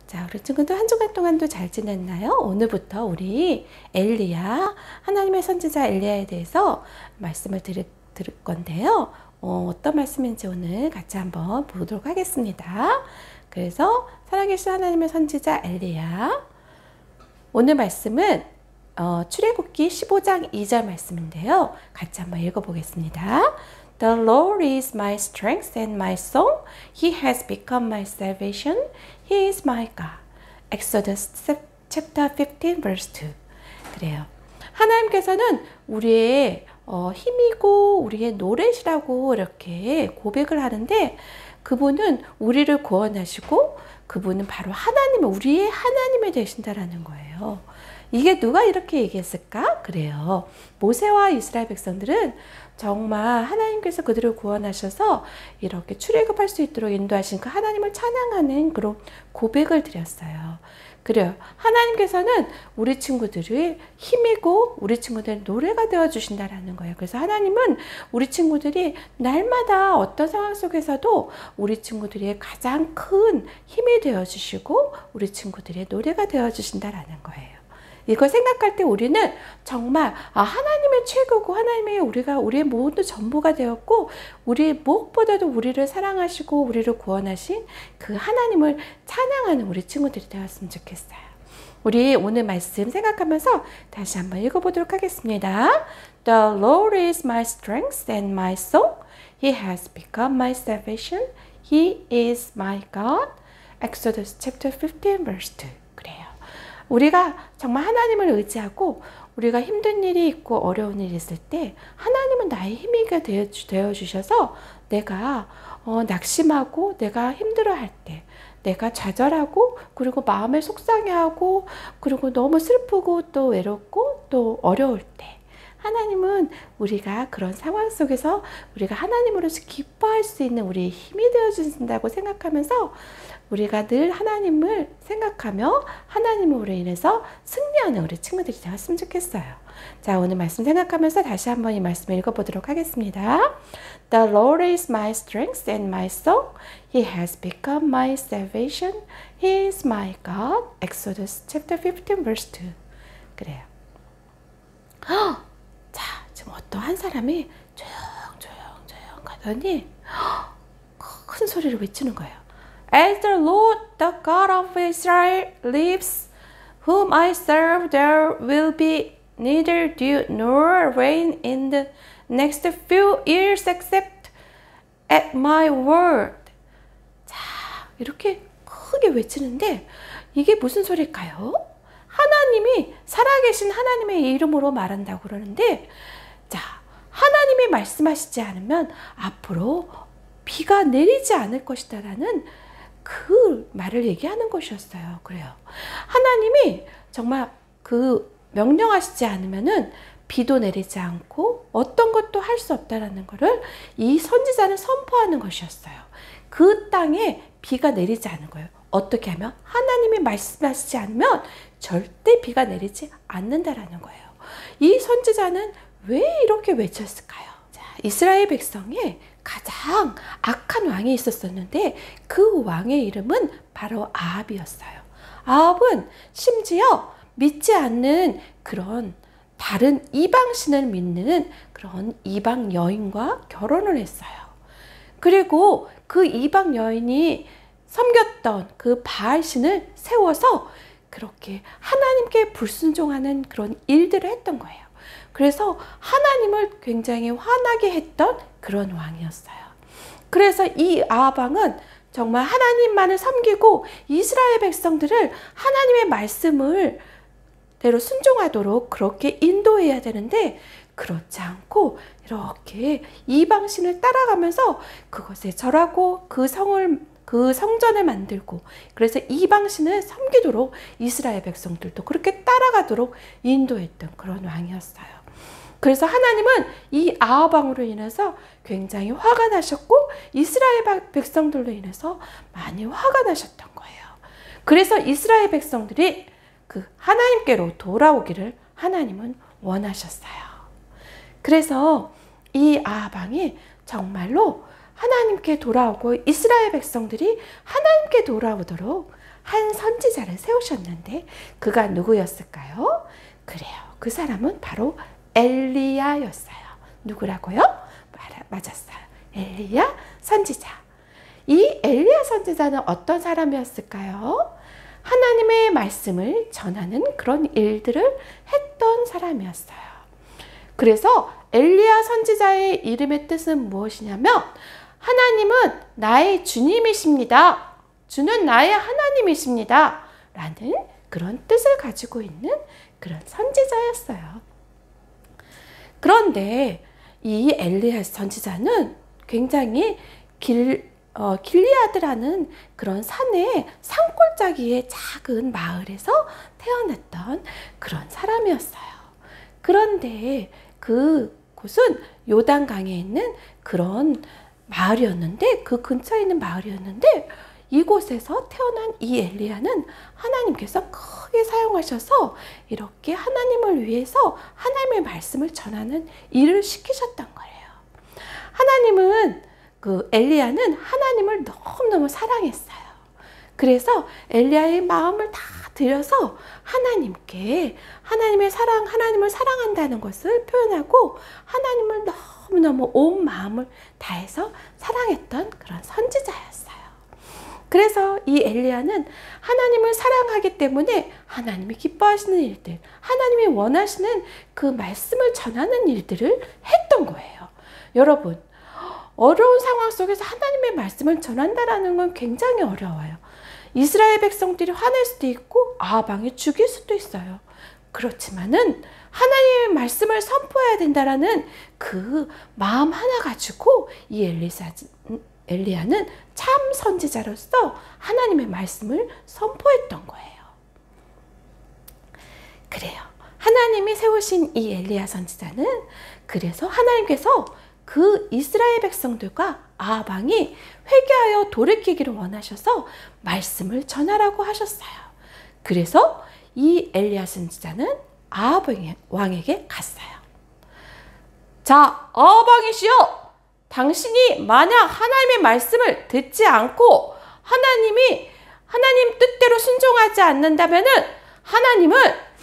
자, 우리 친구들 한 주간 동안도 잘 지냈나요? 오늘부터 우리 엘리야, 하나님의 선지자 엘리야에 대해서 말씀을 들을 건데요. 어떤 말씀인지 오늘 같이 한번 보도록 하겠습니다. 그래서 살아계신 하나님의 선지자 엘리야, 오늘 말씀은 출애굽기 15장 2절 말씀인데요. 같이 한번 읽어보겠습니다. The Lord is my strength and my song. He has become my salvation. He is my God. Exodus chapter 15 verse 2. 그래요. 하나님께서는 우리의 힘이고 우리의 노래시라고 이렇게 고백을 하는데, 그분은 우리를 구원하시고 그분은 바로 우리의 하나님이 되신다라는 거예요. 이게 누가 이렇게 얘기했을까? 그래요. 모세와 이스라엘 백성들은 정말 하나님께서 그들을 구원하셔서 이렇게 출애굽할 수 있도록 인도하신 그 하나님을 찬양하는 그런 고백을 드렸어요. 그래요. 하나님께서는 우리 친구들의 힘이고 우리 친구들의 노래가 되어주신다라는 거예요. 그래서 하나님은 우리 친구들이 날마다 어떤 상황 속에서도 우리 친구들의 가장 큰 힘이 되어주시고 우리 친구들의 노래가 되어주신다라는 거예요. 이걸 생각할 때 우리는 정말 하나님의 최고고 하나님의 우리의 모든 전부가 되었고, 우리 무엇보다도 우리를 사랑하시고 우리를 구원하신 그 하나님을 찬양하는 우리 친구들이 되었으면 좋겠어요. 우리 오늘 말씀 생각하면서 다시 한번 읽어보도록 하겠습니다. The Lord is my strength and my song. He has become my salvation. He is my God. Exodus chapter 15 verse 2. 우리가 정말 하나님을 의지하고 우리가 힘든 일이 있고 어려운 일이 있을 때 하나님은 나의 힘이 되어주셔서 내가 낙심하고 내가 힘들어할 때, 내가 좌절하고 그리고 마음을 속상해하고 그리고 너무 슬프고 또 외롭고 또 어려울 때 하나님은 우리가 그런 상황 속에서 우리가 하나님으로서 기뻐할 수 있는 우리의 힘이 되어주신다고 생각하면서 우리가 늘 하나님을 생각하며 하나님으로 인해서 승리하는 우리 친구들이 되었으면 좋겠어요. 자, 오늘 말씀 생각하면서 다시 한번 이 말씀을 읽어보도록 하겠습니다. The Lord is my strength and my song. He has become my salvation. He is my God. Exodus chapter 15 verse 2. 그래요. 자, 지금 어떠한 사람이 조용 가더니 큰 소리로 외치는 거예요. As the Lord, the God of Israel, lives, whom I serve, there will be neither dew nor rain in the next few years except at my word. 자, 이렇게 크게 외치는데 이게 무슨 소리일까요? 하나님이 살아계신 하나님의 이름으로 말한다고 그러는데, 자, 하나님이 말씀하시지 않으면 앞으로 비가 내리지 않을 것이다 라는 그 말을 얘기하는 것이었어요. 그래요. 하나님이 정말 그 명령하시지 않으면은 비도 내리지 않고 어떤 것도 할 수 없다라는 것을 이 선지자는 선포하는 것이었어요. 그 땅에 비가 내리지 않은 거예요. 어떻게 하면? 하나님이 말씀하시지 않으면 절대 비가 내리지 않는다라는 거예요. 이 선지자는 왜 이렇게 외쳤을까요? 자, 이스라엘 백성에 가장 악한 왕이 있었었는데 그 왕의 이름은 바로 아합이었어요. 아합은 심지어 믿지 않는 그런 다른 이방신을 믿는 그런 이방 여인과 결혼을 했어요. 그리고 그 이방 여인이 섬겼던 그 바알신을 세워서 그렇게 하나님께 불순종하는 그런 일들을 했던 거예요. 그래서 하나님을 굉장히 화나게 했던 그런 왕이었어요. 그래서 이 아합 왕은 정말 하나님만을 섬기고 이스라엘 백성들을 하나님의 말씀을 대로 순종하도록 그렇게 인도해야 되는데, 그렇지 않고 이렇게 이방신을 따라가면서 그것에 절하고 그 성전을 만들고, 그래서 이방신을 섬기도록 이스라엘 백성들도 그렇게 따라가도록 인도했던 그런 왕이었어요. 그래서 하나님은 이 아합 왕으로 인해서 굉장히 화가 나셨고 이스라엘 백성들로 인해서 많이 화가 나셨던 거예요. 그래서 이스라엘 백성들이 그 하나님께로 돌아오기를 하나님은 원하셨어요. 그래서 이 아합 왕이 정말로 하나님께 돌아오고 이스라엘 백성들이 하나님께 돌아오도록 한 선지자를 세우셨는데 그가 누구였을까요? 그래요. 그 사람은 바로 엘리야였어요. 누구라고요? 맞았어요. 엘리야 선지자. 이 엘리야 선지자는 어떤 사람이었을까요? 하나님의 말씀을 전하는 그런 일들을 했던 사람이었어요. 그래서 엘리야 선지자의 이름의 뜻은 무엇이냐면 하나님은 나의 주님이십니다. 주는 나의 하나님이십니다. 라는 그런 뜻을 가지고 있는 그런 선지자였어요. 그런데 이 엘리야 선지자는 굉장히 길리아드라는 그런 산의 산골짜기의 작은 마을에서 태어났던 그런 사람이었어요. 그런데 그곳은 요단강에 있는 그런 마을이었는데 그 근처에 있는 마을이었는데 이곳에서 태어난 이 엘리야는 하나님께서 크게 사용하셔서 이렇게 하나님을 위해서 하나님의 말씀을 전하는 일을 시키셨던 거예요. 하나님은 엘리야는 하나님을 너무너무 사랑했어요. 그래서 엘리야의 마음을 다 들여서 하나님께 하나님을 사랑한다는 것을 표현하고 하나님을 너무너무 온 마음을 다해서 사랑했던 그런 선지자였어요. 그래서 이 엘리야는 하나님을 사랑하기 때문에 하나님이 기뻐하시는 일들, 하나님이 원하시는 그 말씀을 전하는 일들을 했던 거예요. 여러분, 어려운 상황 속에서 하나님의 말씀을 전한다라는 건 굉장히 어려워요. 이스라엘 백성들이 화낼 수도 있고 아방이 죽일 수도 있어요. 그렇지만은 하나님의 말씀을 선포해야 된다라는 그 마음 하나 가지고 이 엘리야는 참 선지자로서 하나님의 말씀을 선포했던 거예요. 그래요. 하나님이 세우신 이 엘리야 선지자는 그래서 하나님께서 그 이스라엘 백성들과 아방이 회개하여 돌이키기를 원하셔서 말씀을 전하라고 하셨어요. 그래서 이 엘리야 선지자는 아합 왕에게 갔어요. 자, 아합 왕이시여, 당신이 만약 하나님의 말씀을 듣지 않고 하나님 뜻대로 순종하지 않는다면은 하나님은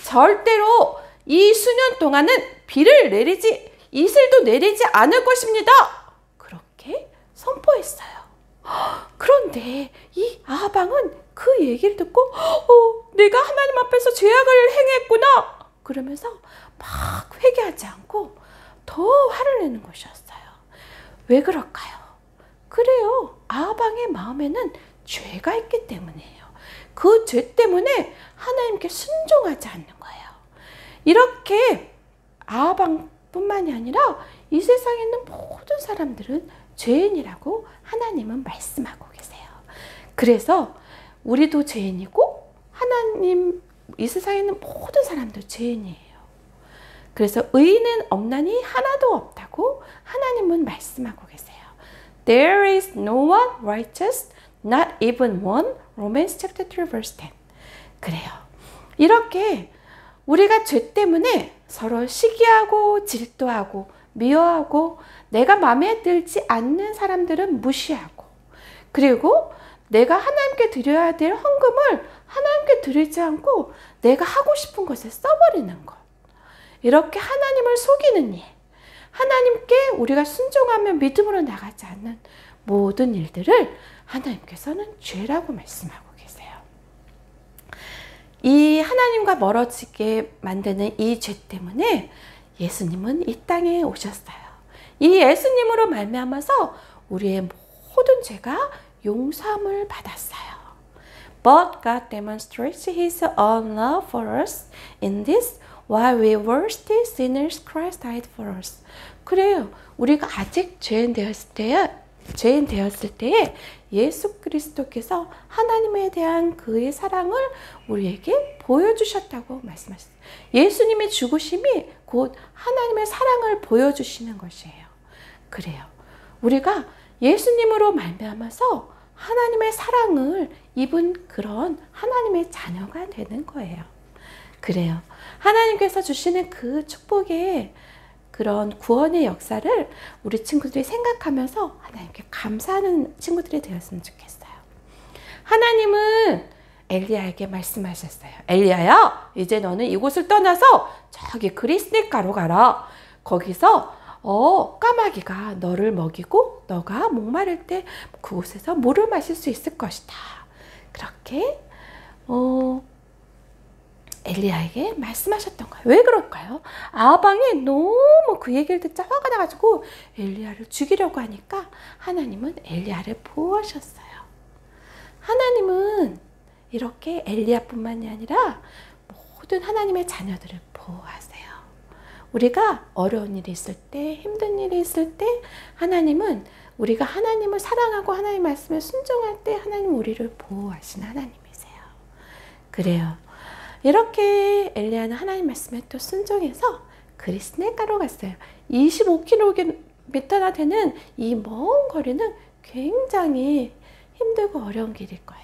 절대로 이 수년 동안은 이슬도 내리지 않을 것입니다. 그렇게 선포했어요. 그런데 이 아합 왕은 그 얘기를 듣고 내가 하나님 앞에서 죄악을 행했구나 그러면서 막 회개하지 않고 더 화를 내는 것이었어요. 왜 그럴까요? 그래요. 아합 왕의 마음에는 죄가 있기 때문이에요. 그 죄 때문에 하나님께 순종하지 않는 거예요. 이렇게 아합 왕뿐만이 아니라 이 세상에 있는 모든 사람들은 죄인이라고 하나님은 말씀하고 계세요. 그래서 우리도 죄인이고 이 세상에 있는 모든 사람도 죄인이에요. 그래서 의인은 없나니 하나도 없다고 하나님은 말씀하고 계세요. There is no one righteous, not even one. Romans chapter 3 verse 10. 그래요. 이렇게 우리가 죄 때문에 서로 시기하고 질투하고 미워하고 내가 마음에 들지 않는 사람들은 무시하고 그리고 내가 하나님께 드려야 될 헌금을 하나님께 드리지 않고 내가 하고 싶은 것에 써버리는 것. 이렇게 하나님을 속이는 일, 하나님께 우리가 순종하며 믿음으로 나가지 않는 모든 일들을 하나님께서는 죄라고 말씀하고 계세요. 이 하나님과 멀어지게 만드는 이 죄 때문에 예수님은 이 땅에 오셨어요. 이 예수님으로 말미암아서 우리의 모든 죄가 용서함을 받았어요. But God demonstrates His own love for us in this: while we were still sinners, Christ died for us. 그래요. 우리가 아직 죄인 되었을 때에 예수 그리스도께서 하나님에 대한 그의 사랑을 우리에게 보여주셨다고 말씀하셨어요. 예수님의 죽으심이 곧 하나님의 사랑을 보여주시는 것이에요. 그래요. 우리가 예수님으로 말미암아서 하나님의 사랑을 입은 그런 하나님의 자녀가 되는 거예요. 그래요. 하나님께서 주시는 그 축복의 그 그런 구원의 역사를 우리 친구들이 생각하면서 하나님께 감사하는 친구들이 되었으면 좋겠어요. 하나님은 엘리야에게 말씀하셨어요. 엘리야야, 이제 너는 이곳을 떠나서 저기 그리스네가로 가라. 거기서 까마귀가 너를 먹이고 너가 목마를 때 그곳에서 물을 마실 수 있을 것이다. 그렇게 엘리야에게 말씀하셨던 거예요. 왜 그럴까요? 아방이 너무 그 얘기를 듣자 화가 나가지고 엘리야를 죽이려고 하니까 하나님은 엘리야를 보호하셨어요. 하나님은 이렇게 엘리야뿐만이 아니라 모든 하나님의 자녀들을 보호하세요. 우리가 어려운 일이 있을 때, 힘든 일이 있을 때 하나님은 우리가 하나님을 사랑하고 하나님 말씀에 순종할 때 하나님 우리를 보호하시는 하나님이세요. 그래요. 이렇게 엘리야는 하나님 말씀에 또 순종해서 그리스네가로 갔어요. 25km나 되는 이 먼 거리는 굉장히 힘들고 어려운 길일 거예요.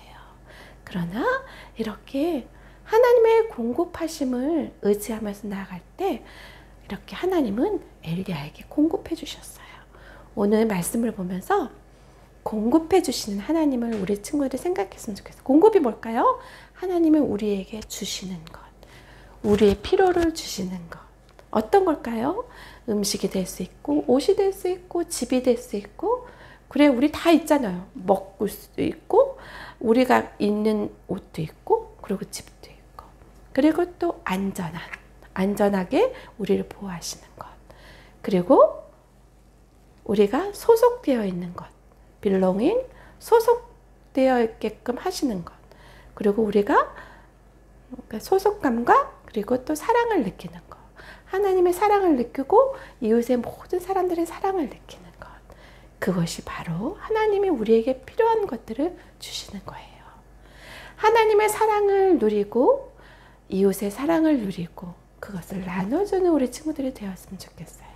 그러나 이렇게 하나님의 공급하심을 의지하면서 나아갈 때 이렇게 하나님은 엘리야에게 공급해 주셨어요. 오늘 말씀을 보면서 공급해 주시는 하나님을 우리 친구들이 생각했으면 좋겠어요. 공급이 뭘까요? 하나님은 우리에게 주시는 것, 우리의 필요를 주시는 것. 어떤 걸까요? 음식이 될 수 있고, 옷이 될 수 있고, 집이 될 수 있고, 그래 우리 다 있잖아요. 먹을 수도 있고, 우리가 입는 옷도 있고, 그리고 집도 있고, 그리고 또 안전하게 우리를 보호하시는 것, 그리고 우리가 소속되어 있는 것, belonging, 소속되어 있게끔 하시는 것, 그리고 우리가 소속감과 그리고 또 사랑을 느끼는 것, 하나님의 사랑을 느끼고 이웃의 모든 사람들의 사랑을 느끼는 것, 그것이 바로 하나님이 우리에게 필요한 것들을 주시는 거예요. 하나님의 사랑을 누리고 이웃의 사랑을 누리고 그것을 나눠주는 우리 친구들이 되었으면 좋겠어요.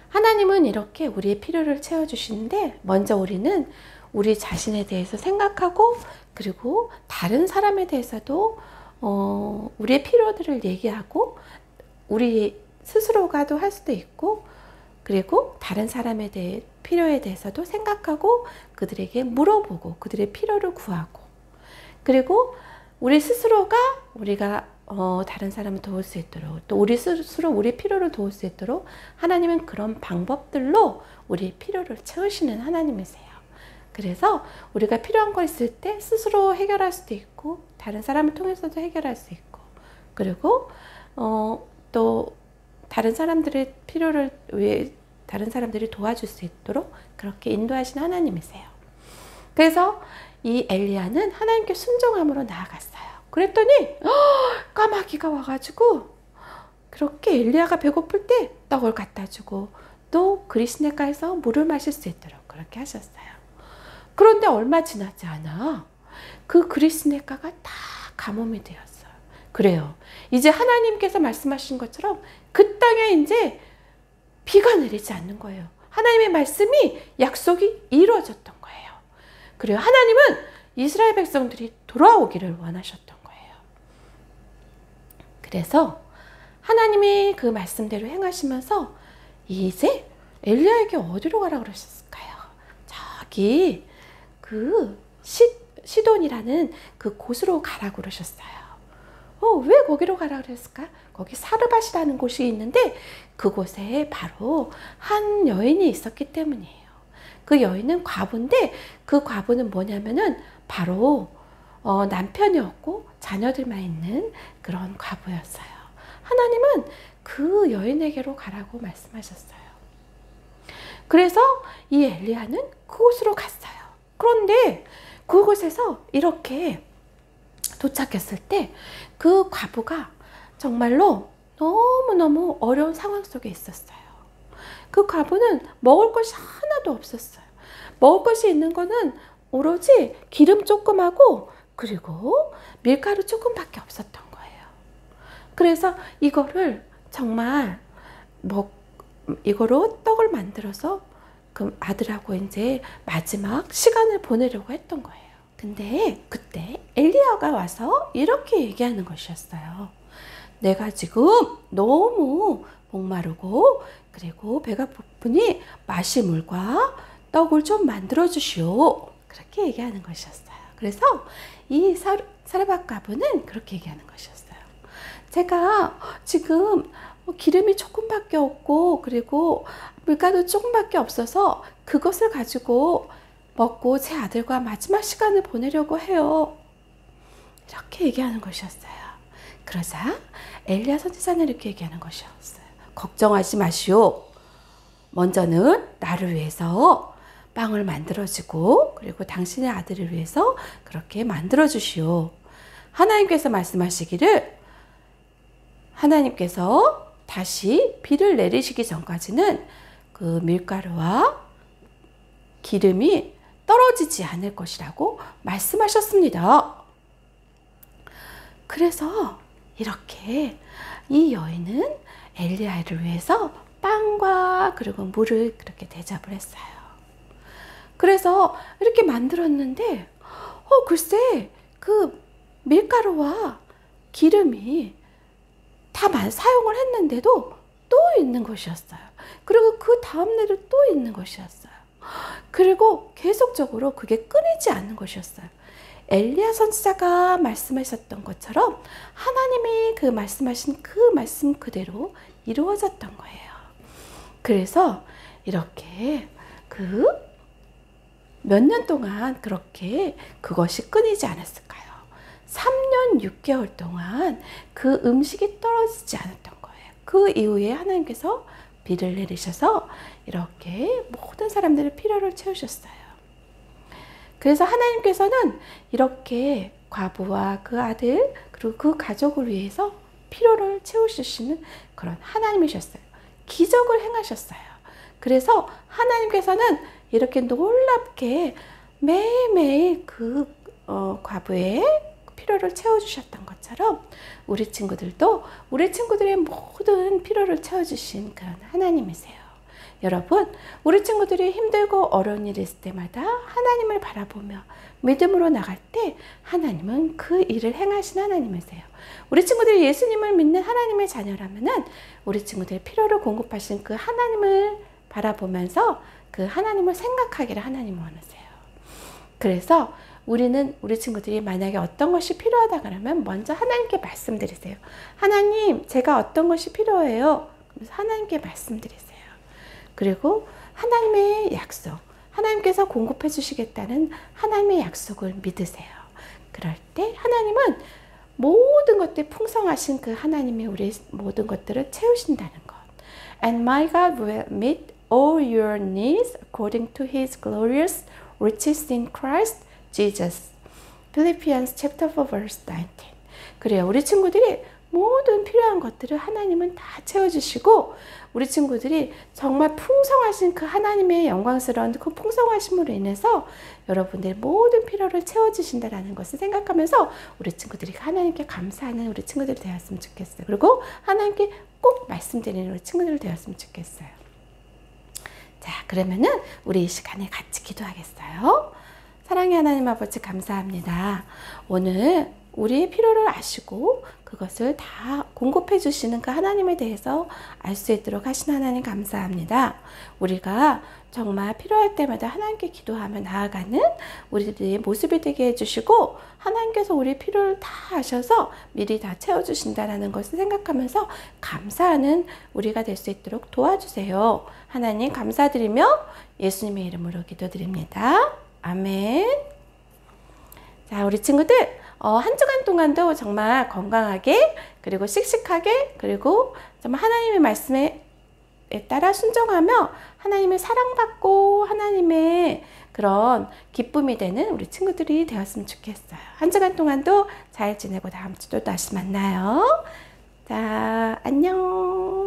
하나님은 이렇게 우리의 필요를 채워주시는데 먼저 우리는 우리 자신에 대해서 생각하고 그리고 다른 사람에 대해서도 우리의 필요들을 얘기하고 우리 스스로가도 할 수도 있고 그리고 다른 사람에 대해 필요에 대해서도 생각하고 그들에게 물어보고 그들의 필요를 구하고 그리고 우리 스스로가 우리가 다른 사람을 도울 수 있도록 또 우리 스스로 우리 필요를 도울 수 있도록 하나님은 그런 방법들로 우리의 필요를 채우시는 하나님이세요. 그래서 우리가 필요한 거 있을 때 스스로 해결할 수도 있고 다른 사람을 통해서도 해결할 수 있고 그리고 또 다른 사람들의 필요를 위해 다른 사람들이 도와줄 수 있도록 그렇게 인도하시는 하나님이세요. 그래서 이 엘리야는 하나님께 순종함으로 나아갔어요. 그랬더니 까마귀가 와가지고 그렇게 엘리야가 배고플 때 떡을 갖다 주고 또 그리스네가에서 물을 마실 수 있도록 그렇게 하셨어요. 그런데 얼마 지나지 않아 그 그리스네가가 다 가뭄이 되었어요. 그래요. 이제 하나님께서 말씀하신 것처럼 그 땅에 이제 비가 내리지 않는 거예요. 하나님의 말씀이 약속이 이루어졌던 거예요. 그래요. 하나님은 이스라엘 백성들이 돌아오기를 원하셨던 거예요. 그래서 하나님이 그 말씀대로 행하시면서 이제 엘리야에게 어디로 가라 그러셨을까요? 저기 그 시돈이라는 그 곳으로 가라고 그러셨어요. 왜 거기로 가라 그랬을까? 거기 사르밧이라는 곳이 있는데 그곳에 바로 한 여인이 있었기 때문이에요. 그 여인은 과부인데 그 과부는 뭐냐면은 바로 남편이 없고 자녀들만 있는 그런 과부였어요. 하나님은 그 여인에게로 가라고 말씀하셨어요. 그래서 이 엘리야는 그곳으로 갔어요. 그런데 그곳에서 이렇게 도착했을 때 그 과부가 정말로 너무너무 어려운 상황 속에 있었어요. 그 과부는 먹을 것이 하나도 없었어요. 먹을 것이 있는 거는 오로지 기름 조금하고 그리고 밀가루 조금밖에 없었던 거예요. 그래서 이거를 정말 이거로 떡을 만들어서 그 아들하고 이제 마지막 시간을 보내려고 했던 거예요. 근데 그때 엘리야가 와서 이렇게 얘기하는 것이었어요. 내가 지금 너무 목마르고 그리고 배가 고프니 마실 물과 떡을 좀 만들어 주시오. 그렇게 얘기하는 것이었어요. 그래서 이 사르밧 과부는 그렇게 얘기하는 것이었어요. 제가 지금 기름이 조금밖에 없고 그리고 물가도 조금밖에 없어서 그것을 가지고 먹고 제 아들과 마지막 시간을 보내려고 해요. 이렇게 얘기하는 것이었어요. 그러자 엘리야 선지자는 이렇게 얘기하는 것이었어요. 걱정하지 마시오. 먼저는 나를 위해서 빵을 만들어주고 그리고 당신의 아들을 위해서 그렇게 만들어주시오. 하나님께서 말씀하시기를 하나님께서 다시 비를 내리시기 전까지는 그 밀가루와 기름이 떨어지지 않을 것이라고 말씀하셨습니다. 그래서 이렇게 이 여인은 엘리야를 위해서 빵과 그리고 물을 그렇게 대접을 했어요. 그래서 이렇게 만들었는데 글쎄 그 밀가루와 기름이 다 사용을 했는데도 또 있는 것이었어요. 그리고 그 다음날도 또 있는 것이었어요. 그리고 계속적으로 그게 끊이지 않는 것이었어요. 엘리야 선지자가 말씀하셨던 것처럼 하나님이 그 말씀하신 그 말씀 그대로 이루어졌던 거예요. 그래서 이렇게 몇 년 동안 그렇게 그것이 끊이지 않았을까요? 3년 6개월 동안 그 음식이 떨어지지 않았던 거예요. 그 이후에 하나님께서 비를 내리셔서 이렇게 모든 사람들의 필요를 채우셨어요. 그래서 하나님께서는 이렇게 과부와 그 아들 그리고 그 가족을 위해서 필요를 채우시는 그런 하나님이셨어요. 기적을 행하셨어요. 그래서 하나님께서는 이렇게 놀랍게 매일매일 그 과부의 필요를 채워주셨던 것처럼 우리 친구들도 우리 친구들의 모든 필요를 채워주신 그런 하나님이세요. 여러분, 우리 친구들이 힘들고 어려운 일이 있을 때마다 하나님을 바라보며 믿음으로 나갈 때 하나님은 그 일을 행하신 하나님이세요. 우리 친구들이 예수님을 믿는 하나님의 자녀라면은 우리 친구들의 필요를 공급하신 그 하나님을 바라보면서 그 하나님을 생각하기를 하나님은 원하세요. 그래서 우리 친구들이 만약에 어떤 것이 필요하다 그러면 먼저 하나님께 말씀드리세요. 하나님, 제가 어떤 것이 필요해요? 그래서 하나님께 말씀드리세요. 그리고 하나님의 약속, 하나님께서 공급해 주시겠다는 하나님의 약속을 믿으세요. 그럴 때 하나님은 모든 것들 풍성하신 그 하나님이 우리 모든 것들을 채우신다는 것. And my God will meet all your needs according to His glorious riches in Christ Jesus. Philippians chapter 4 verse 19. 그래요. 우리 친구들이 모든 필요한 것들을 하나님은 다 채워주시고 우리 친구들이 정말 풍성하신 그 하나님의 영광스러운 그 풍성하심으로 인해서 여러분들의 모든 필요를 채워주신다는 것을 생각하면서 우리 친구들이 하나님께 감사하는 우리 친구들이 되었으면 좋겠어요. 그리고 하나님께 꼭 말씀드리는 우리 친구들이 되었으면 좋겠어요. 자, 그러면은 우리 이 시간에 같이 기도하겠어요. 사랑의 하나님 아버지 감사합니다. 오늘 우리의 필요를 아시고 그것을 다 공급해 주시는 그 하나님에 대해서 알 수 있도록 하신 하나님 감사합니다. 우리가 정말 필요할 때마다 하나님께 기도하며 나아가는 우리들의 모습이 되게 해주시고 하나님께서 우리 필요를 다 아셔서 미리 다 채워주신다는 것을 생각하면서 감사하는 우리가 될 수 있도록 도와주세요. 하나님 감사드리며 예수님의 이름으로 기도드립니다. 아멘. 자, 우리 친구들 한 주간 동안도 정말 건강하게 그리고 씩씩하게 그리고 정말 하나님의 말씀에 따라 순종하며 하나님의 사랑받고 하나님의 그런 기쁨이 되는 우리 친구들이 되었으면 좋겠어요. 한 주간 동안도 잘 지내고 다음 주도 다시 만나요. 자, 안녕.